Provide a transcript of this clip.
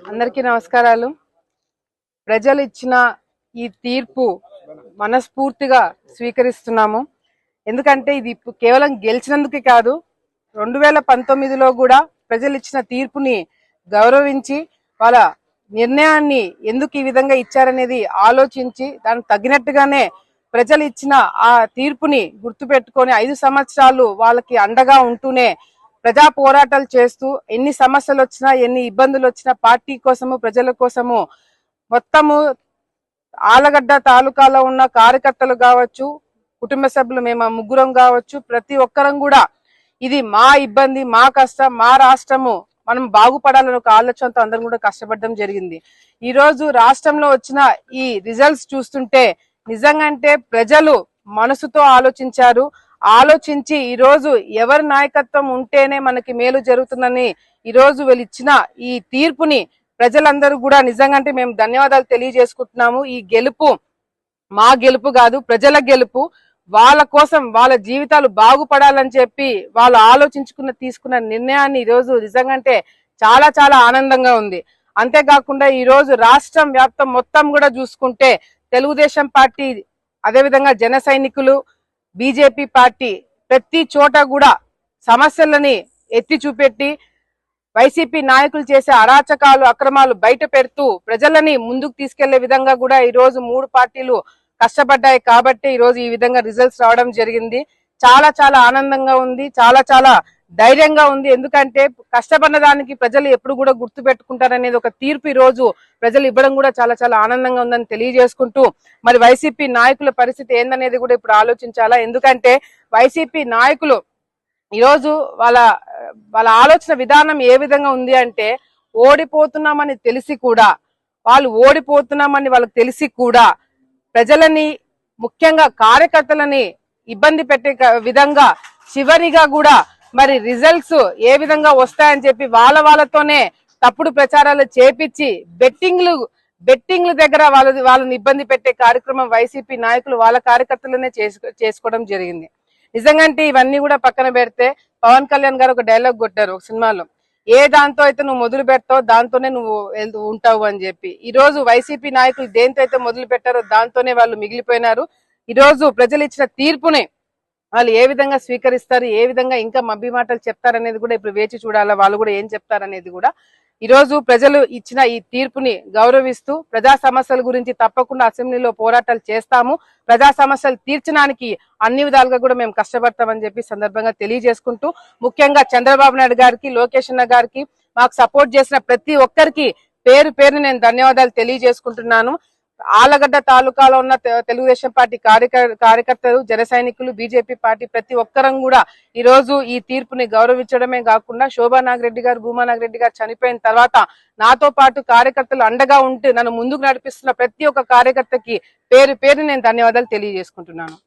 అందరికీ నమస్కారాలు. ప్రజలు ఇచ్చిన ఈ తీర్పు మనస్ఫూర్తిగా స్వీకరిస్తున్నాము. ఎందుకంటే ఇది కేవలం గెలిచినందుకే కాదు, 2019లో కూడా ప్రజలు ఇచ్చిన తీర్పుని గౌరవించి వాళ్ళ నిర్ణయాన్ని ఎందుకు ఈ విధంగా ఇచ్చారనేది ఆలోచించి దానికి తగినట్టుగానే ప్రజలు ఇచ్చిన ఆ తీర్పుని గుర్తుపెట్టుకొని 5 సంవత్సరాలు వాళ్ళకి అండగా ఉంటూనే ప్రజా పోరాటాలు చేస్తూ ఎన్ని సమస్యలు వచ్చినా ఎన్ని ఇబ్బందులు వచ్చినా పార్టీ కోసము ప్రజల కోసము మొత్తము ఆలగడ్డ తాలూకాలో ఉన్న కార్యకర్తలు కావచ్చు, కుటుంబ సభ్యులు మేము ముగ్గురం కావచ్చు, ప్రతి ఒక్కరం కూడా ఇది మా ఇబ్బంది, మా కష్టం, మా రాష్ట్రము మనం బాగుపడాలని ఒక ఆలోచనతో అందరం కూడా కష్టపడడం జరిగింది. ఈ రోజు రాష్ట్రంలో వచ్చిన ఈ రిజల్ట్స్ చూస్తుంటే నిజంగా ప్రజలు మనసుతో ఆలోచించారు. ఆలోచించి ఈ రోజు ఎవరి నాయకత్వం ఉంటేనే మనకి మేలు జరుగుతుందని ఈ రోజు వీళ్ళు ఇచ్చిన ఈ తీర్పుని ప్రజలందరూ కూడా నిజంగా మేము ధన్యవాదాలు తెలియజేసుకుంటున్నాము. ఈ గెలుపు మా గెలుపు కాదు, ప్రజల గెలుపు. వాళ్ళ కోసం వాళ్ళ జీవితాలు బాగుపడాలని చెప్పి వాళ్ళు తీసుకున్న నిర్ణయాన్ని ఈ రోజు నిజంగా చాలా చాలా ఆనందంగా ఉంది. అంతేకాకుండా ఈ రోజు రాష్ట్రం వ్యాప్తం మొత్తం కూడా చూసుకుంటే తెలుగుదేశం పార్టీ, అదేవిధంగా జన సైనికులు, బీజేపీ పార్టీ ప్రతి చోట కూడా సమస్యలని ఎత్తి చూపెట్టి వైసీపీ నాయకులు చేసే అరాచకాలు, అక్రమాలు బయట పెడుతూ ప్రజలని ముందుకు తీసుకెళ్లే విధంగా కూడా ఈ రోజు 3 పార్టీలు కష్టపడ్డాయి. కాబట్టి ఈ రోజు ఈ విధంగా రిజల్ట్స్ రావడం జరిగింది. చాలా చాలా ఆనందంగా ఉంది, చాలా చాలా ధైర్యంగా ఉంది. ఎందుకంటే కష్టపడిన దానికి ప్రజలు ఎప్పుడు కూడా గుర్తు పెట్టుకుంటారనేది ఒక తీర్పు ఈ రోజు ప్రజలు ఇవ్వడం కూడా చాలా చాలా ఆనందంగా ఉందని తెలియజేసుకుంటూ, మరి వైసీపీ నాయకుల పరిస్థితి ఏందనేది కూడా ఇప్పుడు ఆలోచించాలా. ఎందుకంటే వైసీపీ నాయకులు ఈరోజు వాళ్ళ ఆలోచన విధానం ఏ విధంగా ఉంది అంటే, ఓడిపోతున్నామని తెలిసి కూడా, వాళ్ళకి తెలిసి కూడా ప్రజలని, ముఖ్యంగా కార్యకర్తలని ఇబ్బంది పెట్టే విధంగా చివరిగా కూడా మరి రిజల్ట్స్ ఏ విధంగా వస్తాయని చెప్పి వాళ్ళతోనే తప్పుడు ప్రచారాలు చేపించి బెట్టింగ్లు దగ్గర వాళ్ళని ఇబ్బంది పెట్టే కార్యక్రమం వైసీపీ నాయకులు వాళ్ళ కార్యకర్తలనే చేసుకోవడం జరిగింది. నిజంగా ఇవన్నీ కూడా పక్కన పెడితే పవన్ కళ్యాణ్ గారు ఒక డైలాగ్ కొట్టారు ఒక సినిమాలో, ఏ దాంతో అయితే నువ్వు మొదలు పెడతావు దాంతోనే నువ్వు ఉంటావు అని చెప్పి. ఈ రోజు వైసీపీ నాయకులు దేంతో అయితే మొదలు పెట్టారో దాంతోనే వాళ్ళు మిగిలిపోయినారు. ఈ రోజు ప్రజలు ఇచ్చిన తీర్పుని వాళ్ళు ఏ విధంగా స్వీకరిస్తారు, ఏ విధంగా ఇంకా మబ్బి మాటలు చెప్తారనేది కూడా ఇప్పుడు వేచి చూడాలా. వాళ్ళు కూడా ఏం చెప్తారనేది కూడా. ఈ రోజు ప్రజలు ఇచ్చిన ఈ తీర్పుని గౌరవిస్తూ ప్రజా సమస్యల గురించి తప్పకుండా అసెంబ్లీలో పోరాటాలు చేస్తాము. ప్రజా సమస్యలు తీర్చడానికి అన్ని విధాలుగా కూడా మేము కష్టపడతామని చెప్పి సందర్భంగా తెలియజేసుకుంటూ, ముఖ్యంగా చంద్రబాబు నాయుడు గారికి, లోకేష్ అన్న గారికి, మాకు సపోర్ట్ చేసిన ప్రతి ఒక్కరికి పేరు పేరుని నేను ధన్యవాదాలు తెలియజేసుకుంటున్నాను. ఆలగడ్డ తాలూకాలో ఉన్న తెలుగుదేశం పార్టీ కార్యకర్తలు, జన సైనికులు, బీజేపీ పార్టీ ప్రతి ఒక్కరం కూడా ఈ రోజు ఈ తీర్పుని గౌరవించడమే కాకుండా శోభా నాగిరెడ్డి గారు, భూమా నాగిరెడ్డి గారు చనిపోయిన తర్వాత నాతో పాటు కార్యకర్తలు అండగా ఉంటూ నన్ను ముందుకు నడిపిస్తున్న ప్రతి ఒక్క కార్యకర్తకి పేరు నేను ధన్యవాదాలు తెలియజేసుకుంటున్నాను.